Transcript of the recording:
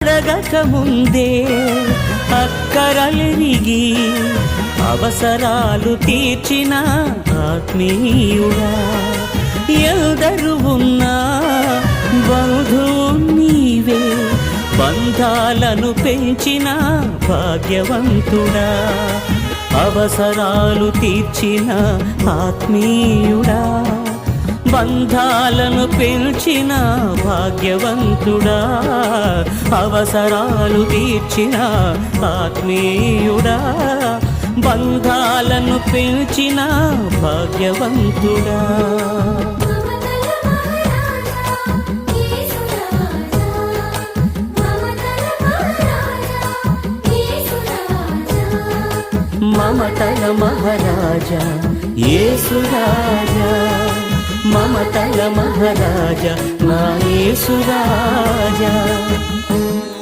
అడగక ముందే అక్కరలెరిగి అవసరాలు తీర్చిన ఆత్మీయుడా, ఎల్దరు ఉన్నా బంధువు నీవే, బంధాలను పెంచిన భాగ్యవంతుడా, అవసరాలు తీర్చిన ఆత్మీయుడా, బంధాలను పెంచిన భాగ్యవంతుడా, అవసరాలు తీర్చిన ఆత్మీయుడా, బంధాలను పెంచిన భాగ్యవంతుడా. మమతల మహారాజా యేసు రాజా, మమతల మహారాజా నా యేసు రాజా.